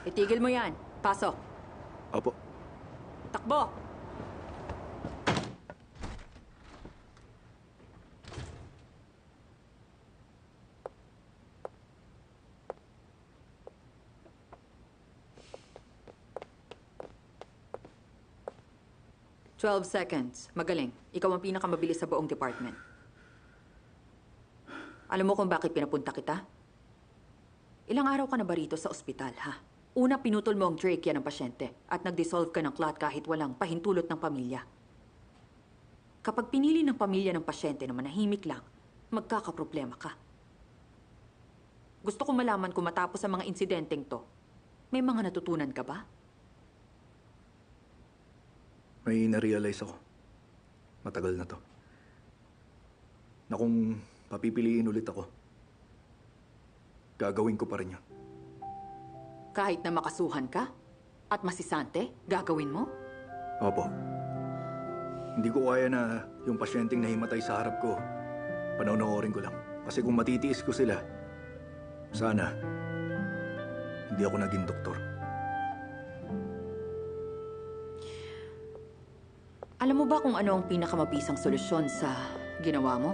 Itigil mo yan. Pasok. Opo. Takbo! "12 seconds. Magaling. Ikaw ang pinakamabilis sa buong department. Alam mo kung bakit pinapunta kita? Ilang araw ka na ba rito sa ospital, ha? Una, pinutol mo ang trachea ng pasyente at nag-dissolve ka ng clot kahit walang pahintulot ng pamilya. Kapag pinili ng pamilya ng pasyente na manahimik lang, magkakaproblema ka. Gusto kong malaman kung matapos ang mga insidenteng to, may mga natutunan ka ba? May na-realize ako. Matagal na to. Na kung papipiliin ulit ako, gagawin ko pa rin yun. Kahit na makasuhan ka at masisante, gagawin mo? Opo. Hindi ko kaya na yung pasyenteng nahimatay sa harap ko, panonoorin ko lang. Kasi kung matitiis ko sila, sana, hindi ako naging doktor. Alam mo ba kung ano ang pinakamabisang solusyon sa ginawa mo?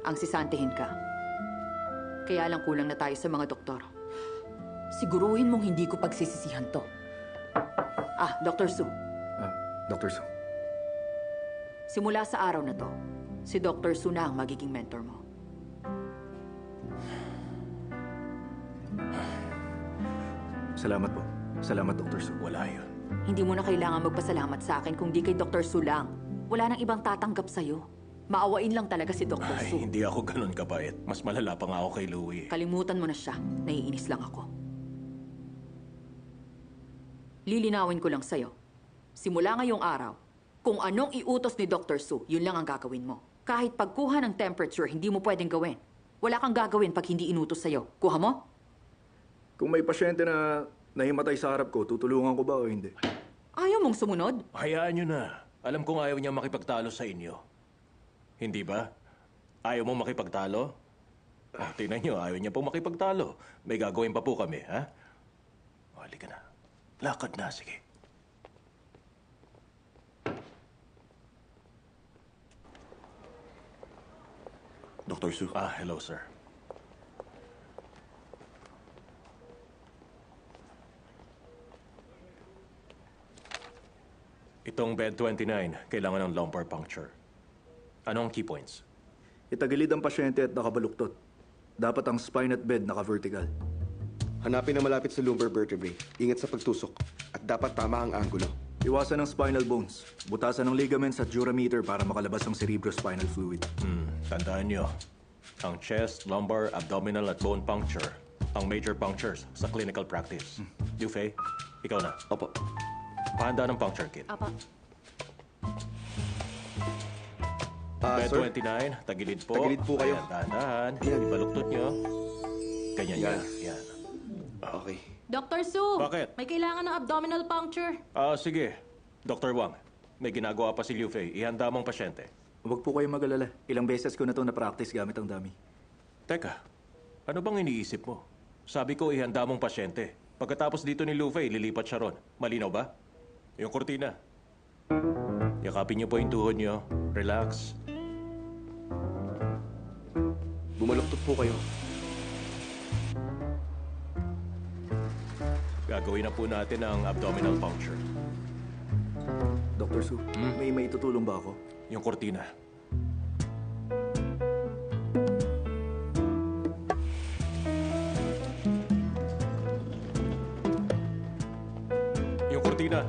Ang sisantehin ka. Kaya lang kulang na tayo sa mga doktor. Siguruhin mong hindi ko pagsisisihan to. Dr. Su. Dr. Su. Simula sa araw na to, si Dr. Su na ang magiging mentor mo. Salamat po. Salamat, Dr. Su. Wala yun. Hindi mo na kailangan magpasalamat sa akin kung di kay Dr. Su lang. Wala nang ibang tatanggap sa'yo. Maawain lang talaga si Dr. Ay, Su. hindi ako ganun kabait. Mas malala pa nga ako kay Louie. Kalimutan mo na siya. Naiinis lang ako. Lilinawin ko lang sa'yo. Simula ngayong araw, kung anong iutos ni Dr. Su, yun lang ang gagawin mo. Kahit pagkuha ng temperature, hindi mo pwedeng gawin. Wala kang gagawin pag hindi inutos sa'yo. Kuha mo? Kung may pasyente na nahimatay sa harap ko, tutulungan ko ba o hindi? Ayaw mong sumunod? Hayaan nyo na. Alam kong ayaw niya makipagtalo sa inyo. Hindi ba? Ayaw mo makipagtalo? Tingnan nyo, ayaw niya pong makipagtalo. May gagawin pa po kami, ha? Halika na. Lakad na, sige. Dr. Su. Hello, sir. Itong bed 29, kailangan ng lumbar puncture. Ano ang key points? Itagilid ang pasyente at nakabaluktot. Dapat ang spine at bed naka-vertical. Hanapin ang malapit sa lumbar vertebrae. Ingat sa pagtusok. At dapat tama ang anggulo. Iwasan ng spinal bones. Butasan ng ligaments at durameter para makalabas ang cerebrospinal fluid. Tandaan nyo, ang chest, lumbar, abdominal at bone puncture, ang major punctures sa clinical practice. Yufei, ikaw na. Opo. Pahanda ng puncture kit. Apa. Bed Sir, 29, tagilid po. Tagilid po kayo. Ayan, dahan-dahan. Ayan. Ibaluktot nyo. Ganyan Yan. yan. Okay. Dr. Su! Bakit? May kailangan ng abdominal puncture. Sige. Dr. Wang, may ginagawa pa si Liu Fei. Ihanda mong pasyente. Huwag po kayong mag-alala. Ilang beses ko na ito na-practice gamit ang dami. Teka, ano bang iniisip mo? Sabi ko ihanda mong pasyente. Pagkatapos dito ni Liu Fei, lilipat siya ron. Malinaw ba? Yung kurtina. Yakapin niyo po yung tuhod niyo. Relax. Bumaluktot po kayo. Gagawin na po natin ang abdominal puncture. Dr. Su, may maitutulong ba ako? Yung kurtina. Yung kurtina.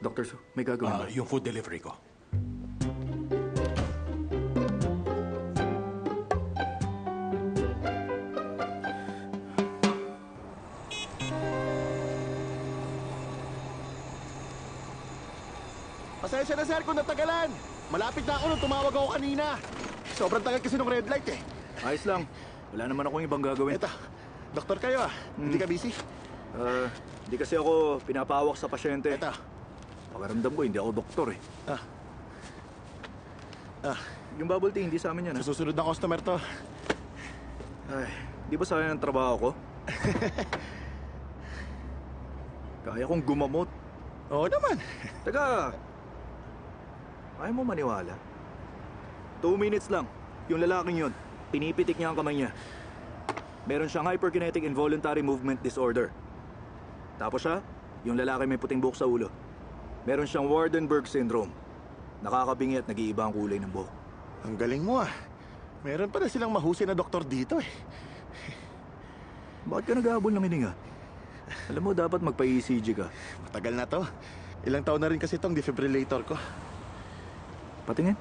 Dr. Su, may gagawin ba? Yung food delivery ko. Pasensya na sir kung natagalan. Malapit na ako nung tumawag ako kanina. Sobrang tagal kasi ng red light eh. Ayos lang. Wala naman akong ibang gagawin. Eto, doktor kayo ah. Hindi ka busy? Hindi kasi ako pinapahawak sa pasyente. Eto. Pakiramdam ko, hindi ako doktor eh. Yung bubble tea, hindi sa amin yan. Sa susunod na customer to. Ay, di ba sayang ang trabaho ko? Kaya kong gumamot. Oo naman. Taga, ayaw mo maniwala? 2 minutes lang. Yung lalaking yun, pinipitik niya ang kamay niya. Meron siyang hyperkinetic involuntary movement disorder. Tapos siya, yung lalaki may puting buhok sa ulo. Meron siyang Waardenburg syndrome. Nakakabingi at nag-iiba ang kulay ng buhok. Ang galing mo ah. Meron pa na silang mahusay na doktor dito eh. Bakit ka nag-aabol ng hininga? Alam mo, dapat magpa-ECG ka. Matagal na to. Ilang taon na rin kasi itong defibrillator ko. Patingin.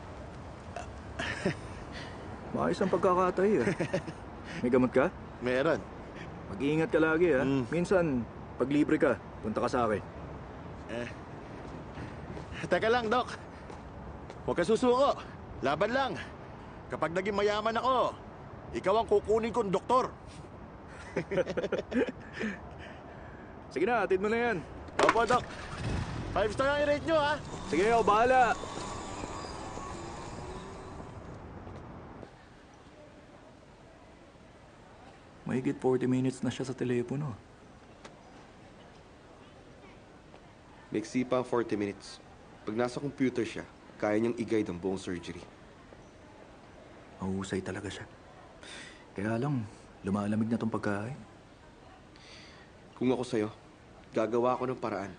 Maayos ang pagkakatay eh. May gamot ka? Meron. Mag-iingat ka lagi ha. Minsan, pag libre ka, punta ka sa akin. Teka lang, Doc. Huwag ka susuko. Laban lang. Kapag naging mayaman ako, ikaw ang kukunin kong doktor. Sige na, atid mo na yan. Opo, Doc. 5 star ang i-rate nyo, ha? Sige, ako bahala. Mahigit 40 minutes na siya sa telepono. Maiksi pa ang 40 minutes. Pag nasa computer siya, kaya niyang i-guide ang buong surgery. Mahusay talaga siya. Kaya lang, lumalamig na tong pagkain. Kung ako sa'yo, gagawa ako ng paraan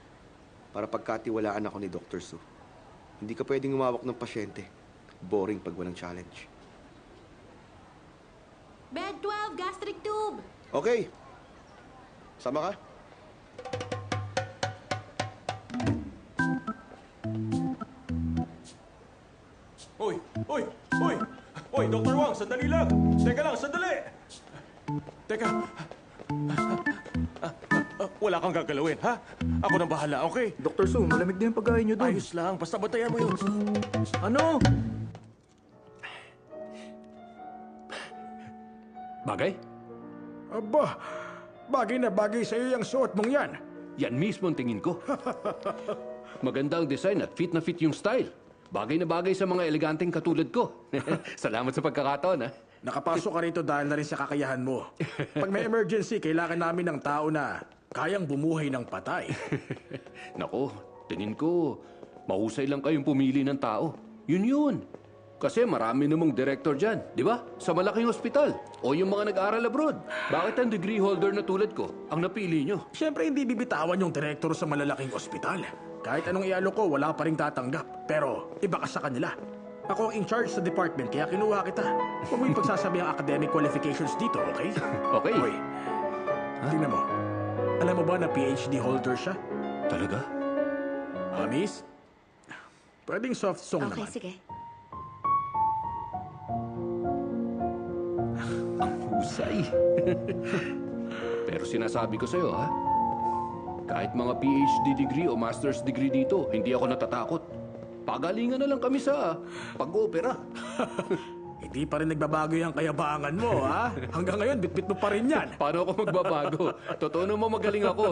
para pagkatiwalaan ako ni Dr. Su. Hindi ka pwedeng umawak ng pasyente. Boring pag walang challenge. Bed 12, gastric tube. Okay. Sama ka? Hoy! Hoy! Hoy! Hoy, Dr. Wang, sandali lang! Teka lang, sandali! Teka. Wala kang gagalawin, ha? Ako nang bahala, okay? Dr. Su, malamig na yung pagkain niyo doon. Ayos lang, basta bantayan mo yun. Ano? Bagay? Aba, bagay na bagay sa iyo yung suot mong yan. Yan mismo ang tingin ko. Maganda ang design at fit na fit yung style. Bagay na bagay sa mga eleganteng katulad ko. Salamat sa pagkakataon, ha? Nakapasok ka rito dahil na rin sa kakayahan mo. Pag may emergency, kailangan namin ng tao na kayang bumuhay ng patay. Nako, tingin ko, mahusay lang kayong pumili ng tao. Yun. Kasi marami namang director dyan, di ba? Sa malaking ospital. O yung mga nag-aral abroad. Bakit ang degree holder na tulad ko ang napili nyo? Siyempre, hindi bibitawan yung direktor sa malalaking ospital. Kahit anong ialok ko, wala pa rin tatanggap. Pero, iba ka sa kanila. Ako ang in charge sa department, kaya kinuha kita. Huwag mo yung pagsasabi ang academic qualifications dito, okay? Okay. Hoy, tingnan mo. Alam mo ba na PhD holder siya? Talaga? Miss? Pwedeng soft song Okay, naman. sige. Ang husay. Pero sinasabi ko sa'yo, ha? Kahit mga PhD degree o master's degree dito, hindi ako natatakot. Pagalingan na lang kami sa pag-opera. Hindi pa rin nagbabago yung kayabangan mo, ha? Hanggang ngayon, bitbit mo pa rin yan. Paano ako magbabago? Totoo naman magaling ako.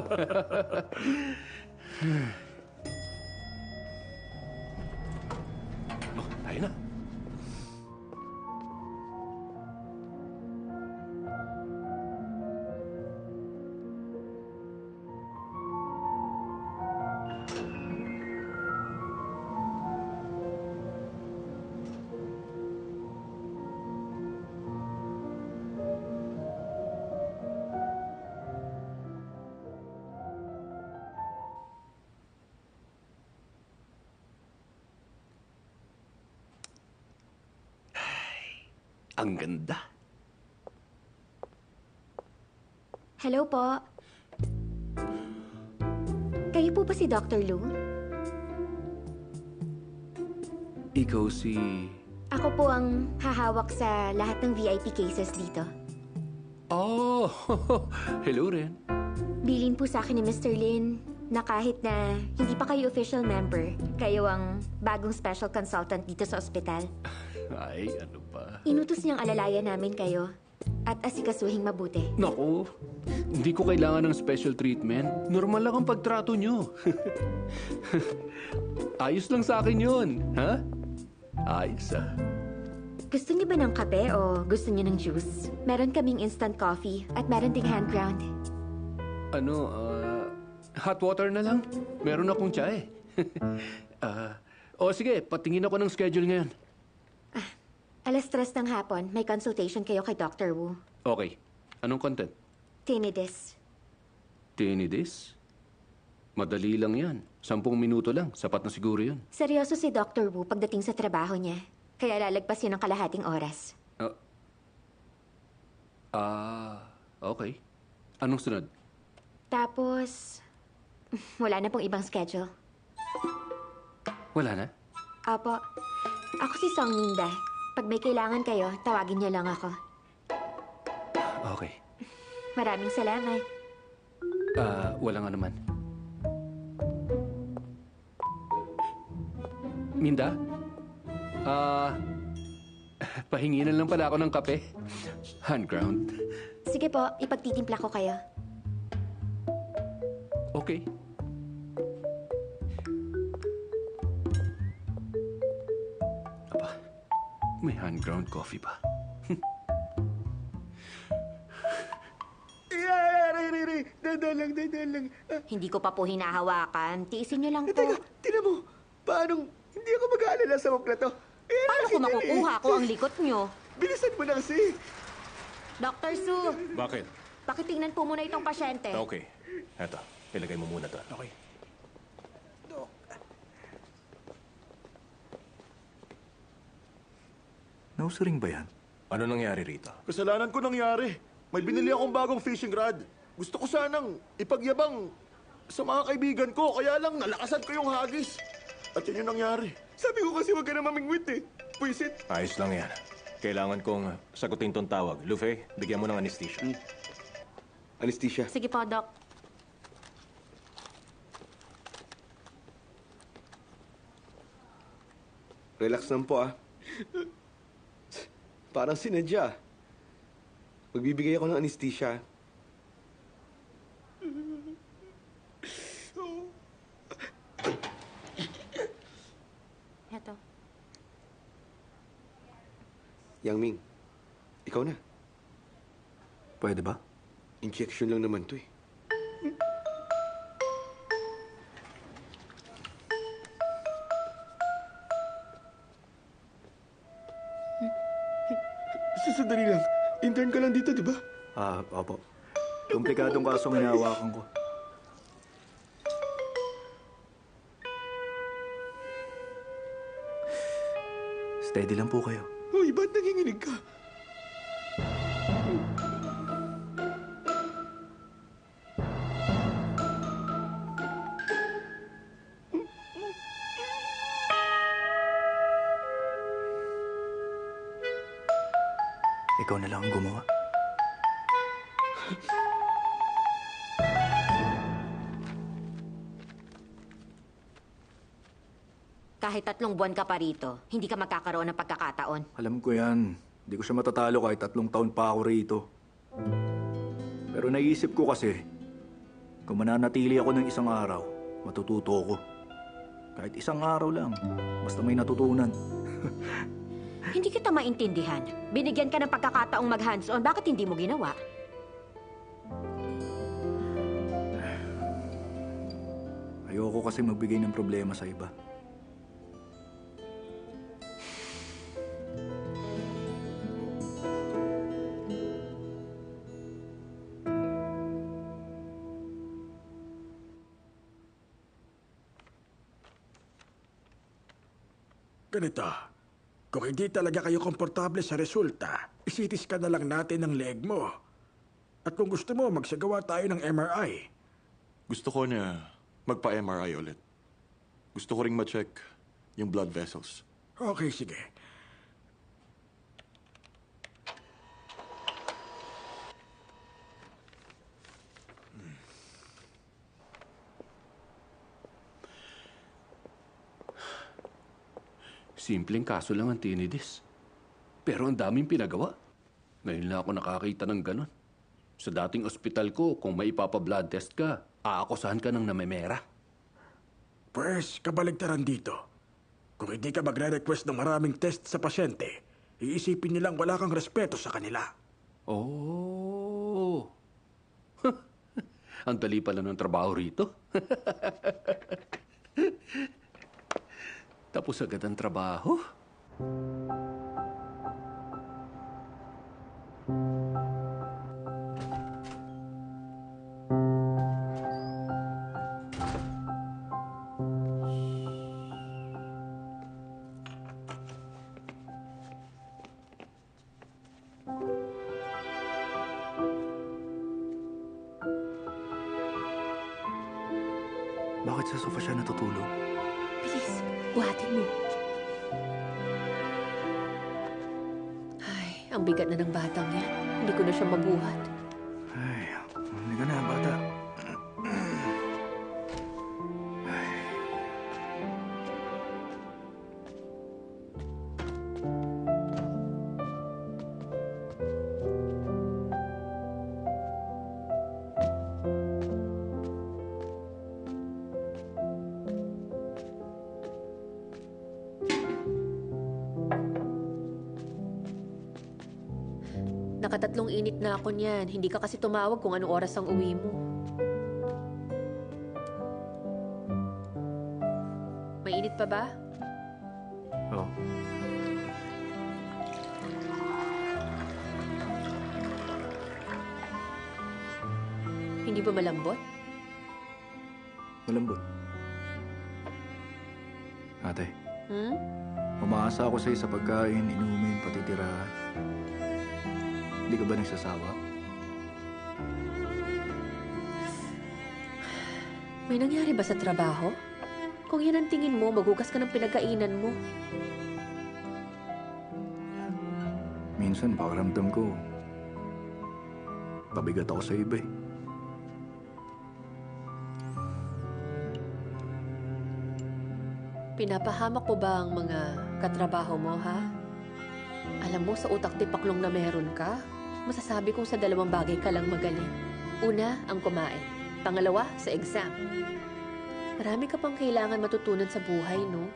Oh, tayo na. Ang ganda. Hello po. Kayo po ba si Dr. Lu? Ikaw si... Ako po ang hahawak sa lahat ng VIP cases dito. Oh, hello rin. Bilin po sa akin ni Mr. Lin na kahit na hindi pa kayo official member, kayo ang bagong special consultant dito sa ospital. Ay, ano pa? Inutos niyang alalayan namin kayo at asikasuhing mabuti. Naku, hindi ko kailangan ng special treatment. Normal lang ang pagtrato nyo. Ayos lang sa akin yun, ha? Ayos ah. Gusto niyo ba ng kape o gusto niyo ng juice? Meron kaming instant coffee at meron ding hand ground. Hot water na lang. Meron akong tsahe. Sige, patingin ako ng schedule ngayon. 3:00 ng hapon, may consultation kayo kay Dr. Wu. Okay. Anong content? Tinnitus. Tinnitus? Madali lang yan. 10 minuto lang. Sapat na siguro yun. Seryoso si Dr. Wu pagdating sa trabaho niya. Kaya lalagpas yun ng kalahating oras. Okay. Anong sunod? Tapos, wala na pong ibang schedule. Wala na? Apo, ako si Song Ninda. Pag may kailangan kayo, tawagin niyo lang ako. Okay. Maraming salamat. Wala nga naman. Minda? Pahingi na lang pala ako ng kape. Hand ground. Sige po, ipagtitimpla ko kayo. Okay. Aba, may hand ground coffee pa. Dandan lang. Hindi ko pa po hinahawakan. Tiisin niyo lang po. Tinan mo, paano hindi ako mag-aalala sa mukha na to? Paano ko makukuha ko ang likot niyo? Bilisan mo na kasi. Dr. Su, Bakit? pakitingnan po muna itong pasyente. Okay. Eto, ilagay mo muna to. Okay. Nausuring ba yan? Ano nangyari rito? Kasalanan ko nangyari. May binili akong bagong fishing rod. Gusto ko sanang ipagyabang sa mga kaibigan ko, kaya lang nalakasan ko yung hagis. At yun yung nangyari. Sabi ko kasi huwag ka na mamingwit eh. Pwisit. Ayos lang yan. Kailangan kong sagutin tong tawag. Luffy, bigyan mo ng anesthesia. Anesthesia. Sige po, Doc. Relax lang po ah. Parang sinadya. Magbibigay ako ng anesthesia. Eto. Yang Ming, ikaw na. Pwede ba? Injection lang naman to eh. Sandali lang. Intern ka lang dito, di ba? Opo. Komplikadong kasong hinahawakan ko. Steady lang po kayo. Uy, ba't nanginginig ka? Ikaw na lang ang gumawa. Kahit 3 buwan ka pa rito, hindi ka magkakaroon ng pagkakataon. Alam ko yan. Hindi ko siya matatalo kahit 3 taon pa ako rito. Pero naisip ko kasi, kung mananatili ako ng 1 araw, matututo ako. Kahit 1 araw lang, basta may natutunan. Hindi kita maintindihan. Binigyan ka ng pagkakataong mag-hands-on, bakit hindi mo ginawa? Ayoko kasi magbigay ng problema sa iba. Ganito, kung hindi talaga kayo komportable sa resulta, isitis ka na lang natin ng leg mo. At kung gusto mo, magsagawa tayo ng MRI. Gusto ko na magpa-MRI ulit. Gusto ko ring ma-check yung blood vessels. Okay, sige. Simpleng kaso lang ang tinidis. Pero ang daming pinagawa. Ngayon lang ako nakakita ng ganun. Sa dating ospital ko, kung may ipapa-blood test ka, aakusahan ka ng namemera. Pwes, kabaligtaran dito. Kung hindi ka magre-request ng maraming test sa pasyente, iisipin nilang wala kang respeto sa kanila. Oh. Ang dali pala ng trabaho rito. Tapos agad ang trabaho. Bakit sa sofa siya natutulog? Bilis, buhatin mo. Ay, ang bigat na ng batang yan. Hindi ko na siya mabuhat. Ay, hindi ka na, bata. Nakatatlong init na ako niyan. Hindi ka kasi tumawag kung anong oras ang uwi mo. Mainit pa ba? Oo. Hindi ba malambot? Malambot. Ate, Hmm? umaasa ako sa'yo sa pagkain, inumin, pati tirahan. Hindi ka ba nagsasawa? May nangyari ba sa trabaho? Kung yan ang tingin mo, maghugas ka ng pinagkainan mo. Minsan, pakiramdam ko, pabigat ako sa iba eh. Pinapahamak mo ba ang mga katrabaho mo, ha? Alam mo, sa utak tipaklong na meron ka, masasabi kong sa dalawang bagay ka lang magaling. Una, ang kumain. Pangalawa, sa exam. Marami ka pang kailangan matutunan sa buhay, no?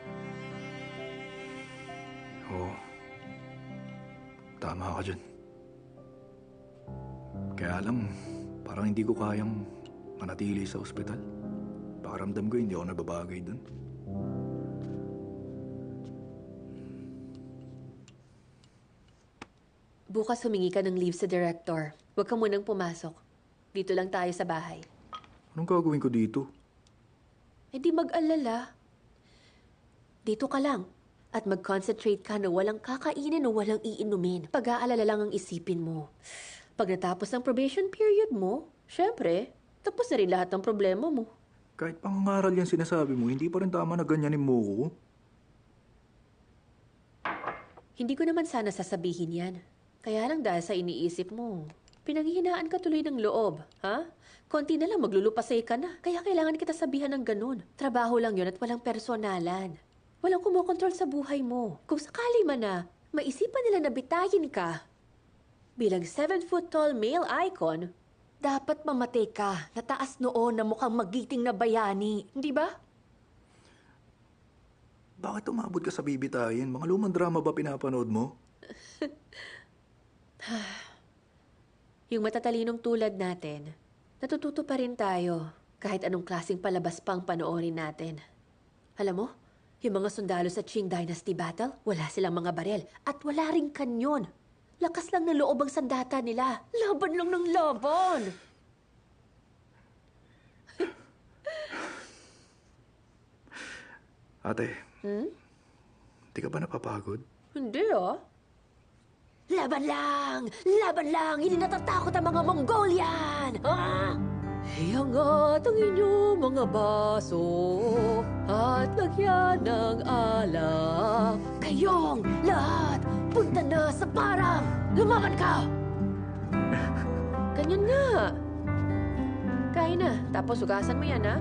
Oo. Tama ka dyan. Kaya lang, parang hindi ko kayang manatili sa ospital. Pakiramdam ko hindi ako nababagay dun. Bukas humingi ka ng leave sa director. Huwag ka munang pumasok. Dito lang tayo sa bahay. Anong gagawin ko dito? Eh di mag-alala. Dito ka lang. At mag-concentrate ka na walang kakainin o walang iinumin. Pag-aalala lang ang isipin mo. Pag natapos ang probation period mo, syempre, tapos na rin lahat ng problema mo. Kahit pangangaral yan sinasabi mo, hindi pa rin tama na ganyanin mo ko. Hindi ko naman sana sasabihin yan. Kaya lang dahil sa iniisip mo, pinanghihinaan ka tuloy ng loob, ha? Konti na lang maglulupasay ka na. Kaya kailangan kita sabihan ng ganun. Trabaho lang yun at walang personalan. Walang kumokontrol sa buhay mo. Kung sakali man na, maisipan nila na bitayin ka. Bilang 7-foot-tall male icon, dapat mamatay ka na taas noon na mukhang magiting na bayani. Hindi ba? Bakit umabot ka sa bibitayin? Mga lumang drama ba pinapanood mo? Yung matatalinong tulad natin, natututo pa rin tayo kahit anong klaseng palabas pang panoorin natin. Alam mo, yung mga sundalo sa Qing Dynasty Battle, wala silang mga barel at wala ring kanyon. Lakas lang ng loob ang sandata nila. Laban lang ng laban. Ate, di ka ba napapagod? Hindi ah. Laban lang! Laban lang! Hindi natatakot ang mga Mongolian! Ah! Iangat ang inyong mga baso at lagyan ng alak. Kayong lahat, punta na sa parang! Lumaban ka! Ganyan nga. Kain na, tapos hugasan mo yan, ha?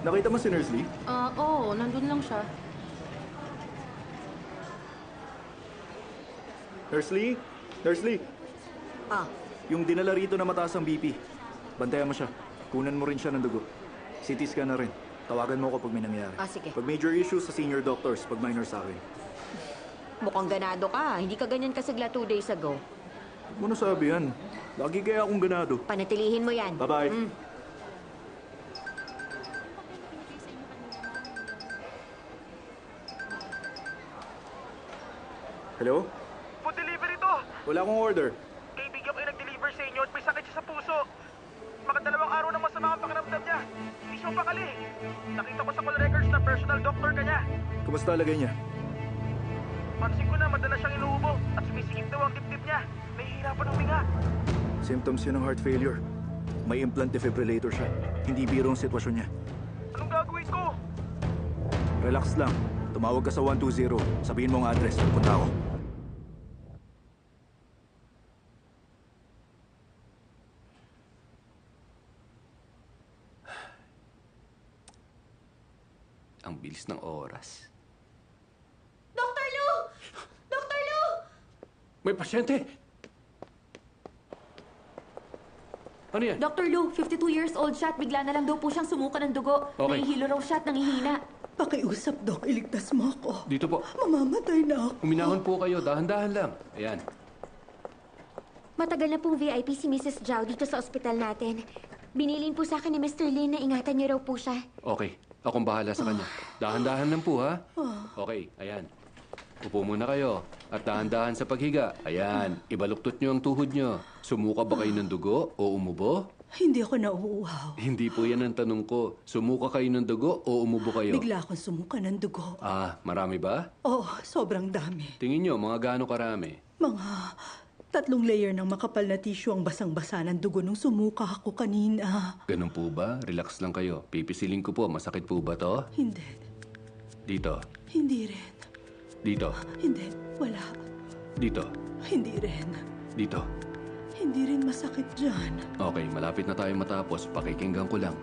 Nakita mo si Nurse Lee? Oo, nandun lang siya. Nurse Lee? Nurse Lee? Ah, Yung dinala rito na mataas ang BP. Bantayan mo siya. Kunan mo rin siya ng dugo. CT scan na rin. Tawagan mo ako pag may nangyayari. sige. Pag major issues sa senior doctors, pag minor sa akin. Mukhang ganado ka. Hindi ka ganyan kasigla 2 days ago. Huwag mo nasabi yan. Lagi kaya akong ganado. Panatilihin mo yan. Bye-bye. Hello? Food delivery to! Wala akong order. Kaibigan ko yung nag-deliver sa inyo at may sakit siya sa puso. Mga 2 araw na masama ang pakiramdam niya. Hindi siya mapakali. Nakita ko sa call records na personal doctor ka niya. Kumusta lagay niya? Pansin ko na madalas siyang inuubo at sumisikip daw ang dibdib niya. Nahihirapan huminga. Symptoms yun ng heart failure. May implant defibrillator siya. Hindi biro ang sitwasyon niya. Anong gagawin ko? Relax lang. Tumawag ka sa 120. Sabihin mo ang address. Pupunta ako. Ang bilis ng oras. Dr. Lu! Dr. Lu! May pasyente! Ano yan? Dr. Lu, 52 years old siya at bigla na lang daw po siyang sumuka ng dugo. Okay. Nahihilo raw siya at nangihina. Pakiusap, Doc. Iligtas mo ako. Dito po. Mamamatay na ako. Uminahon po kayo. Dahan-dahan lang. Ayan. Matagal na pong VIP si Mrs. Zhao dito sa ospital natin. Binilin po sa akin ni Mr. Lin na ingatan niyo raw po siya. Okay. Akong bahala sa kanya. Dahan-dahan lang po, ha? Okay. Ayan. Upo muna kayo. At dahan-dahan sa paghiga. Ayan. Ibaluktot nyo ang tuhod nyo. Sumuka ba kayo ng dugo o umubo? Hindi ako nauuhaw. Hindi po yan ang tanong ko. Sumuka kayo ng dugo o umubo kayo? Bigla akong sumuka ng dugo. Ah, marami ba? Oh, sobrang dami. Tingin nyo, mga gaano karami? Mga 3 layer ng makapal na tissue ang basang-basa ng dugo nung sumuka ako kanina. Ganun po ba? Relax lang kayo. Pipisilin ko po. Masakit po ba to? Hindi. Dito. Hindi rin. Dito. Hindi. Wala. Dito. Hindi rin. Dito. Hindi rin masakit dyan. Okay, malapit na tayo matapos. Pakikinggan ko lang.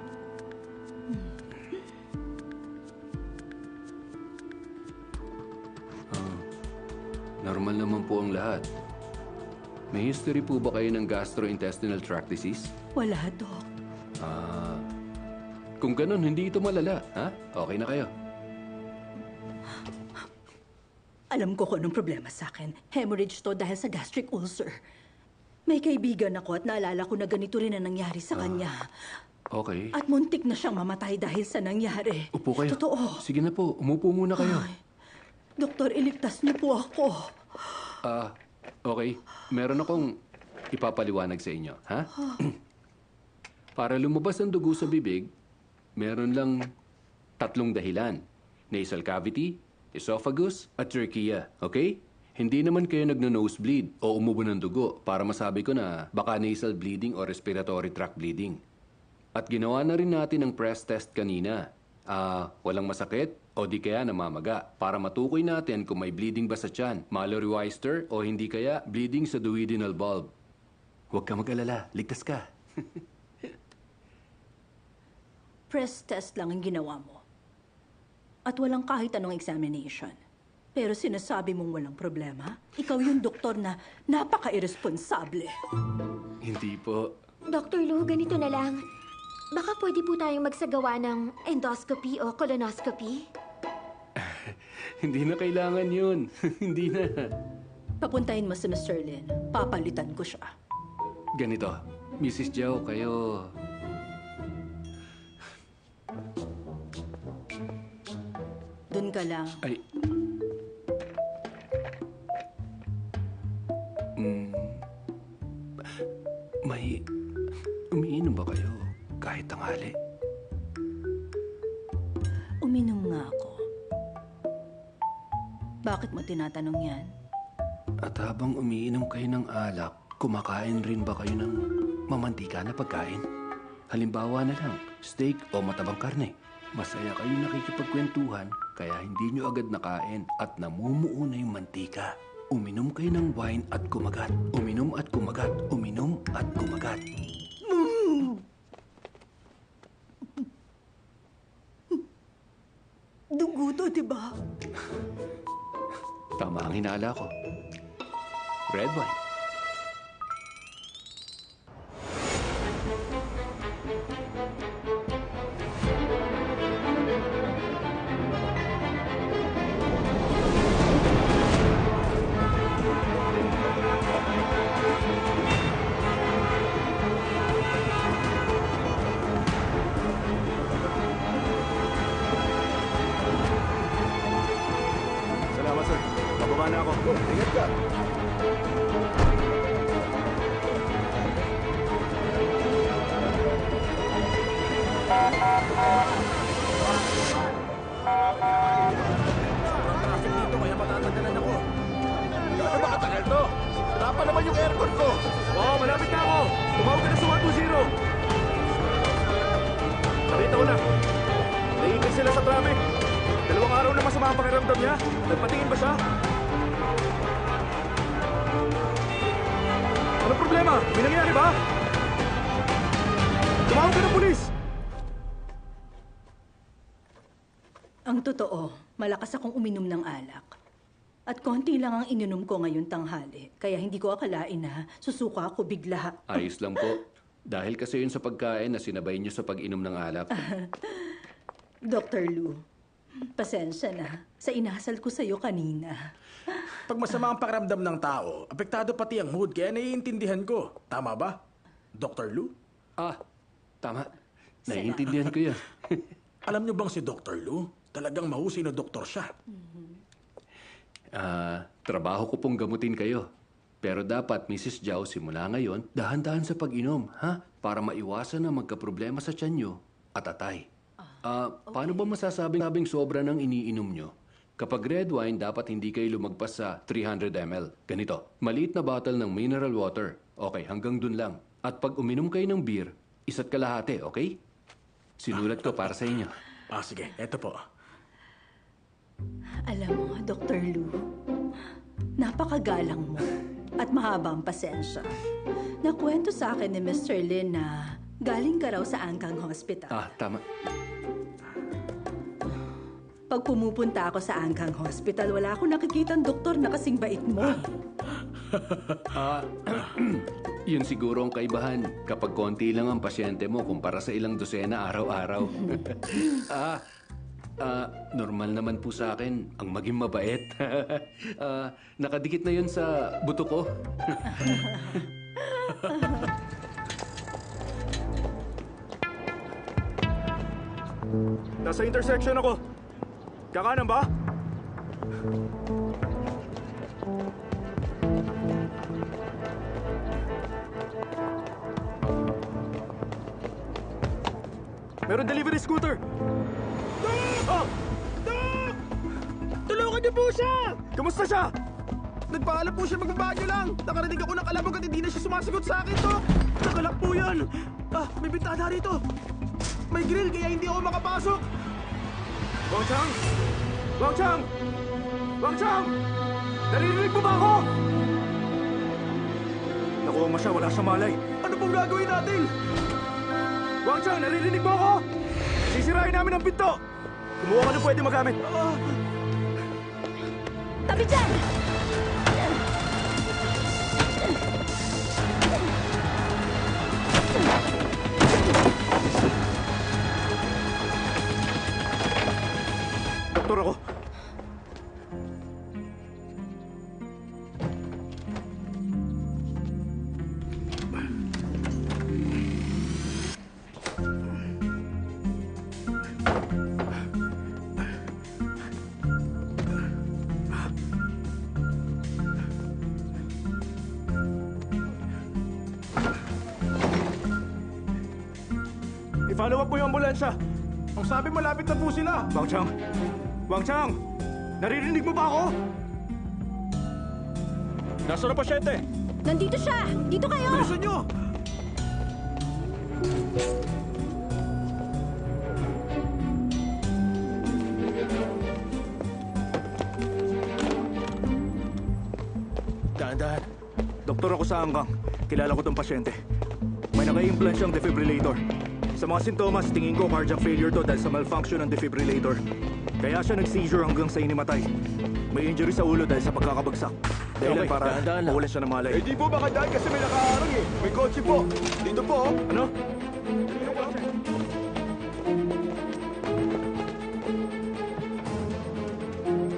Normal naman po ang lahat. May history po ba kayo ng gastrointestinal tract disease? Wala, Doc. Kung ganun, hindi ito malala, ha? Okay na kayo. Alam ko kung anong problema sa akin. Hemorrhage to dahil sa gastric ulcer. May kaibigan ako at naalala ko na ganito rin ang nangyari sa kanya. Okay. At muntik na siyang mamatay dahil sa nangyari. Upo kayo. Totoo. Sige na po, umupo muna kayo. Ay, Doktor, iligtas niyo po ako. Okay. Meron akong ipapaliwanag sa inyo, ha? Para lumabas ang dugo sa bibig, meron lang 3 dahilan. Nasal cavity, esophagus, at trachea, okay? Hindi naman kayo nagno-nosebleed o umubo ng dugo para masabi ko na baka nasal bleeding o respiratory tract bleeding. At ginawa na rin natin ang press test kanina. Walang masakit o di kaya namamaga para matukoy natin kung may bleeding ba sa tiyan, Mallory Weister o hindi kaya bleeding sa duodenal bulb. Huwag ka mag-alala, ligtas ka. Press test lang ang ginawa mo. At walang kahit anong examination. Pero sinasabi mong walang problema? Ikaw yung doktor na napaka-irresponsable. Hindi po. Dr. Lu, ganito na lang. Baka pwede po tayong magsagawa ng endoscopy o colonoscopy? Hindi na kailangan yun. Hindi na. Papuntahin mo si Mr. Lin. Papalitan ko siya. Ganito, Mrs. Zhao, kayo... Doon ka lang. Ay... May... Umiinom ba kayo kahit tanghali? Uminom nga ako. Bakit mo tinatanong yan? At habang umiinom kayo ng alak, kumakain rin ba kayo ng mamantika na pagkain? Halimbawa na lang, steak o matabang karne. Masaya kayo nakikipagkwentuhan, kaya hindi nyo agad nakain at namumuo na yung mantika. Uminom kayo ng wine at kumagat. Uminom at kumagat. Uminom at kumagat. to, di ba? Tama ang hinala ko. Red wine. Salamat, sir. Bababa na ako. Ingat ka. Traffic dito, kaya matatagalan ako. Gaano ba katagal to? Wala pa naman yung aircon ko. Oo, malapit na ako. Tumawag ka na sa 120. Nakita ko na. Naiingit sila sa traffic. 2 araw na masama ang pakiramdam niya. Nagpatingin ba siya? Ano problema? May nangyari ba? Tumawag ka ng pulis! Ang totoo, malakas akong uminom ng alak. At konti lang ang ininom ko ngayon tanghali. Kaya hindi ko akalain na susuka ako bigla. Ayos lang po. Dahil kasi yun sa pagkain na sinabay niyo sa pag-inom ng alak. Dr. Lu, pasensya na sa inasal ko sa'yo kanina. Pag masama ang pakiramdam ng tao, apektado pati ang mood, kaya naiintindihan ko. Tama ba? Dr. Lu? Tama. Naiintindihan ko yan. Alam niyo bang si Dr. Lu? Talagang mahusay na doktor siya. Trabaho ko pong gamutin kayo. Pero dapat, Mrs. Zhao, simula ngayon, dahan-dahan sa pag-inom, ha? Para maiwasan na magkaproblema sa tiyan nyo at atay. Paano ba masasabing sobra ng iniinom nyo? Kapag red wine, dapat hindi kayo lumagpas sa 300 ml. Ganito, maliit na bottle ng mineral water. Okay, hanggang dun lang. At pag uminom kayo ng beer, isa't kalahati, okay? Sinulat ko para sa inyo. Sige, eto po. Alam mo, Dr. Lu, napakagalang mo at mahaba ang pasensya. Nakwento sa akin ni Mr. Lin na galing ka raw sa Angkang Hospital. Tama. Pag pumupunta ako sa Angkang Hospital, wala akong nakikitang doktor na kasing bait mo. Yun siguro ang kaibahan kapag konti lang ang pasyente mo kumpara sa ilang dosena araw-araw. Normal naman po sa akin ang maging mabait. Nakadikit na yun sa buto ko. Nasa intersection ako. Kakanan ba? Meron delivery scooter! Doc! Doc! Tulungan niyo po siya! Kamusta siya? Nagpaalam po siya, magbabanyo lang. Nakarinig ako ng kalabog at hindi na siya sumasagot sa akin, Doc. Nakalak po yan. May bintana rito. May grill, kaya hindi ako makapasok. Wang Chang! Wang Chang! Wang Chang! Naririnig mo ba ako? Nakuha mo siya, wala siyang malay. Ano pong gagawin natin? Wang Chang, naririnig mo ako? Sisirain namin ang pinto! Kumuha ka ng pwede magamit. Tabi dyan! Doktor ako. I-follow up mo yung ambulansya. Ang sabi, malapit na po sila. Wang Chang! Wang Chang! Naririnig mo ba ako? Nasaan ang pasyente? Nandito siya! Dito kayo! Bilisan niyo! Dahan-dahan. Doktor ako sa Angkang. Kilala ko tong pasyente. May naka-implant siyang defibrillator. Sa mga sintomas, tingin ko cardiac failure to dahil sa malfunction ng defibrillator. Kaya siya nag-seizure hanggang sa inimatay. May injury sa ulo dahil sa pagkakabagsak. Dahilan Okay, para dahan-dahan lang. mawalan siya ng malay. Eh di po baka dahil kasi may nakaharang eh. May kotse po. Dito po. Oh. Ano?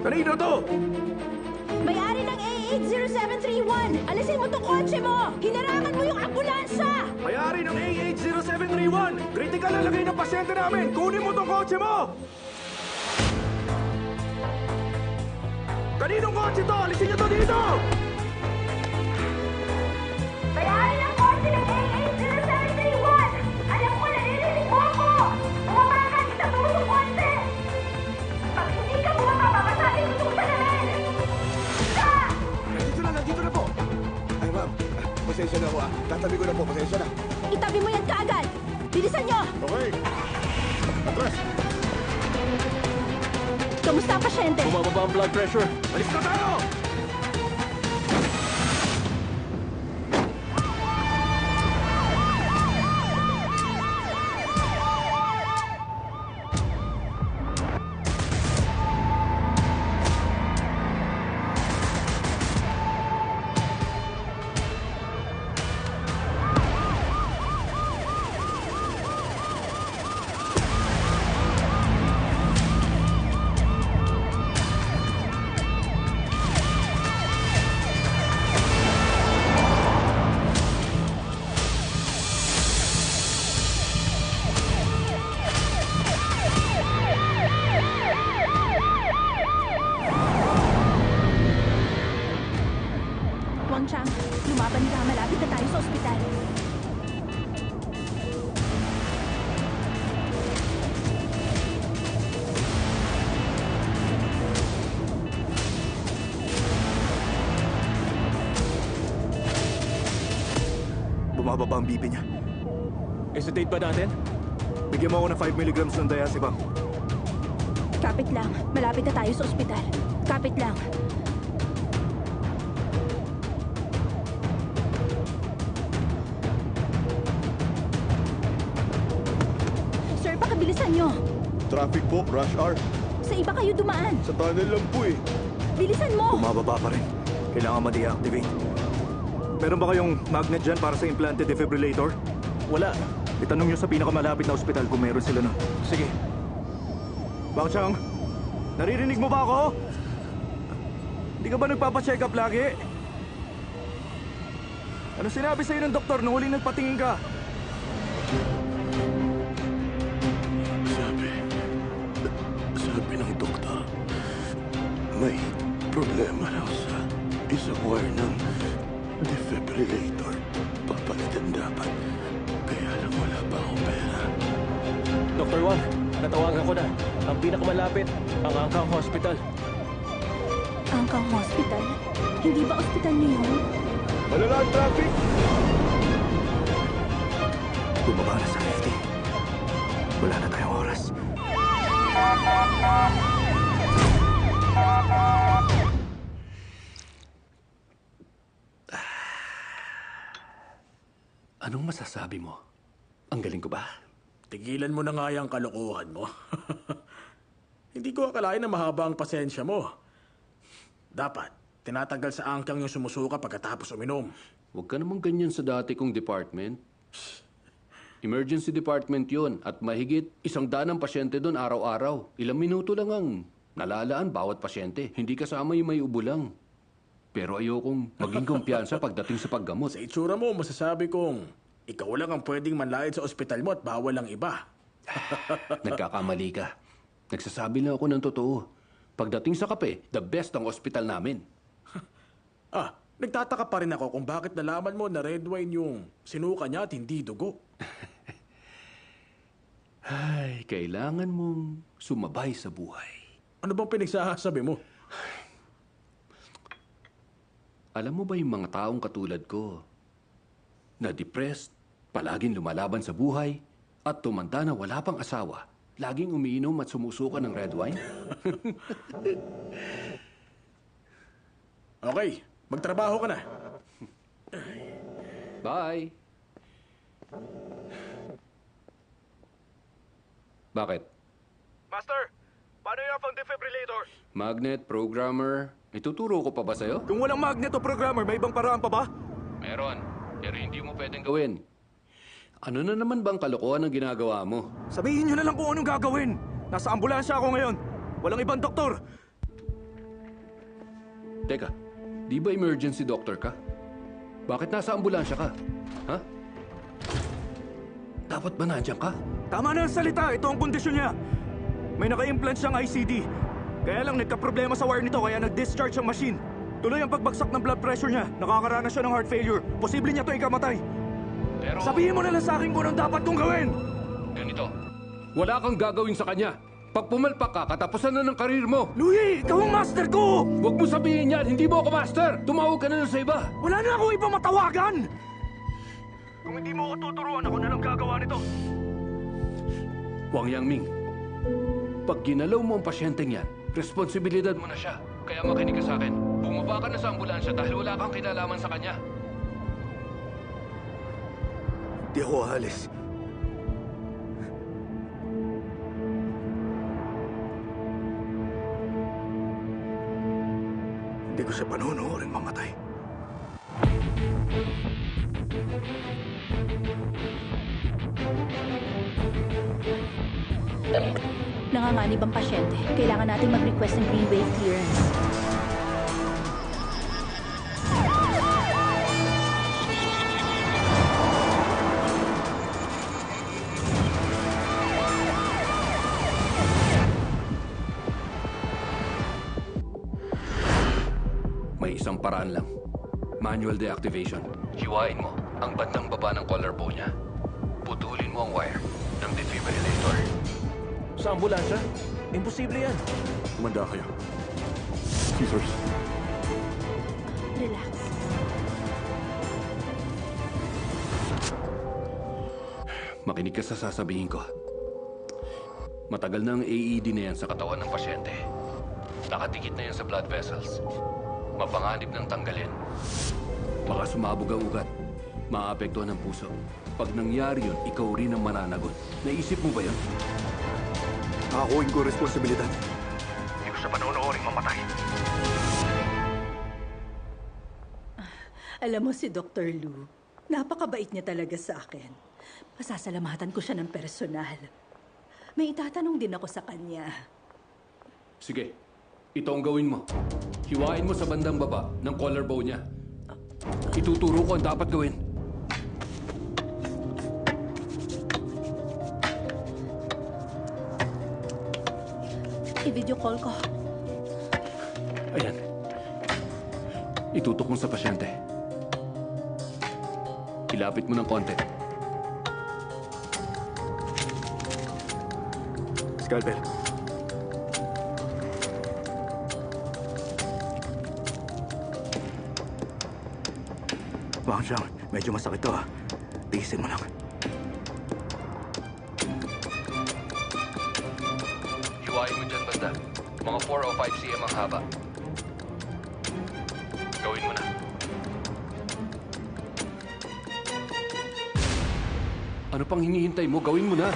Kanino to? May-ari ng A80731! Alisin mo tong kotse mo! Hinarangan mo yung ambulansya! May-ari ng A80731! Critical na lagay ng pasyente namin! Kunin mo tong kotse mo! Kaninong kotse to? Alisin niyo to dito! May-ari ng kotse ng A80731! Alam ko, naririnig mo ako! Bumaba ka sa tusong kotse! Pag hindi ka bumaba, papasakin ko itong salamin! Ka! Nandito na po. Ay, ma'am. Pasensya na ako ah. Tatabi ko na po. Pasensya na. Itabi mo yan kaagad! Bilisan nyo! Okay. Atras. Kamusta ang pasyente? Bumababa ang blood pressure. Alis na tayo! Wang Chang, lumaban ka. Malapit na tayo sa ospital. Bumababa ang BP niya. Sedate ba natin? Bigyan mo ako ng 5 milligrams ng diazepam. Kapit lang. Malapit na tayo sa ospital. Kapit lang. Sir, pakibilisan nyo. Traffic po. Rush hour. Sa iba kayo dumaan. Sa tunnel lang po eh. Bilisan mo! Bumababa pa rin. Kailangan ma-deactivate. Meron ba kayong magnet dyan para sa implanted defibrillator? Wala. Itanong nyo sa pinakamalapit na ospital kung meron sila nun. Sige. Bang Chang, naririnig mo ba ako? Hindi ka ba nagpapacheck up lagi? Ano sinabi sa'yo ng doktor nung huling nagpatingin ka? Sabi ng doktor, may problema raw sa isang wire ng defibrillator. Papalitan dapat. Kaya lang wala pa akong pera. Dr. Wang, natawagan ko na. Ang pinakamalapit, ang Angkang Hospital. Angkang Hospital? Hindi ba ospital niyo yun? Malala ang traffic! Bumaba na sa 50. Wala na tayong oras. Anong masasabi mo? Ang galing ko ba? Tigilan mo na nga yung kalokohan mo. Hindi ko akalain na mahaba ang pasensya mo. Dapat, tinatanggal sa angkang yung sumusuka pagkatapos uminom. Huwag ka namang ganyan sa dati kong department. Emergency department yon at mahigit 100 ang pasyente doon araw-araw. Ilang minuto lang ang nalalaan bawat pasyente. Hindi kasama yung may ubo lang. Pero ayokong maging kumpiyansa pagdating sa paggamot. Sa itsura mo, masasabi kong ikaw lang ang pwedeng manlayad sa ospital mo at bawal ang iba. Nagkakamali ka. Nagsasabi lang ako ng totoo. Pagdating sa kape, the best ang ospital namin. Nagtataka pa rin ako kung bakit nalaman mo na red wine yung sinuka niya at hindi dugo. Ay, kailangan mong sumabay sa buhay. Ano bang pinagsasabi mo? Alam mo ba yung mga taong katulad ko na depressed, palaging lumalaban sa buhay, at tumanda na wala pang asawa, laging umiinom at sumusuka ng red wine? Okay, magtrabaho ka na. Bye! Bakit? Master, paano yung phone defibrillators? Magnet, programmer. Ituturo ko pa ba sa'yo? Kung walang magnet o programmer, may ibang paraan pa ba? Meron. Pero hindi mo pwedeng gawin. Ano na naman bang kalokohan ang ginagawa mo? Sabihin nyo na lang kung anong gagawin. Nasa ambulansya ako ngayon. Walang ibang doktor. Teka, di ba emergency doctor ka? Bakit nasa ambulansya ka? Ha? Dapat ba nandiyan ka? Tama na ang salita. Ito ang kondisyon niya. May naka-implant siyang ICD. Kaya lang nagka-problema sa wire nito kaya nag-discharge ang machine. Tuloy ang pagbagsak ng blood pressure niya. Nakakaranas siya ng heart failure. Posible niya ito ikamatay. Pero... Sabihin mo na lang sa akin kung anong dapat kong gawin. Ganito. Wala kang gagawin sa kanya. Pag pumalpak ka, katapusan na ng karir mo. Louie, ikaw ang master ko! Huwag mo sabihin yan, hindi mo ako master! Tumawag ka na lang sa iba! Wala na akong iba matawagan! Kung hindi mo ako tuturuan, ako na lang gagawa nito. Wang Yangming, pag ginalaw mo ang pasyenteng yan, responsibilidad mo na siya. Kaya makinig ka sa akin. Bumaba ka na sa ambulansya dahil wala kang kinalaman sa kanya. Di ako aalis. Hindi ko siya panunuorin mamatay. Nanganganib ang pasyente. Kailangan nating mag-request ng green wave clearance. May isang paraan lang. Manual deactivation. Hiwain mo ang bandang baba ng collarbone niya. Putulin mo ang wire ng defibrillator. Sa ambulansya? Imposible yan. Kumanda kayo. Scissors. Relax. Makinig ka sa sasabihin ko. Matagal na ang AED na yan sa katawan ng pasyente. Nakatikit na yan sa blood vessels. Mapanganib ng tanggalin. Baka sumabog ang ugat. Maapektuhan ang puso. Pag nangyari yun, ikaw rin ang mananagot. Naisip mo ba yun? Nakakuhin ko responsibilidad. Hindi ko siya panunuorin mamatay. Alam mo si Dr. Lu, napakabait niya talaga sa akin. Pasasalamatan ko siya ng personal. May itatanong din ako sa kanya. Sige, ito ang gawin mo. Hiwain mo sa bandang baba ng collarbone niya. Ituturo ko ang dapat gawin. I-video call ko. Ayan. Itutok mo sa pasyente. Ilapit mo ng konti. Scalpel. Wang Xiang, medyo masakit to ah. Tiisin mo lang. Hiwain mo dyan banda. Mga 4 o 5 cm ang haba. Gawin mo na. Ano pang hinihintay mo? Gawin mo na.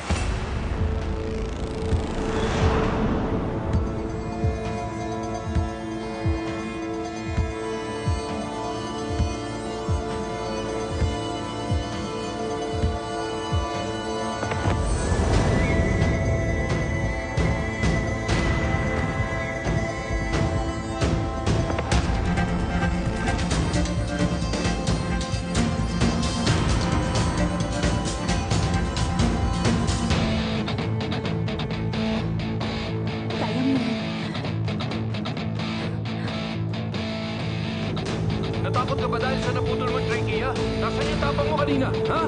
Natakot ka ba dahil sa naputol mo trachea? Nasaan yung tapang mo kanina, ha?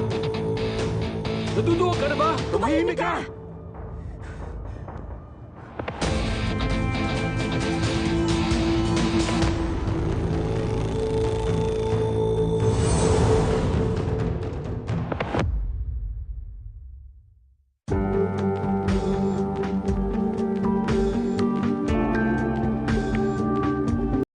Naduduwag ka na ba? Tumahimik ka!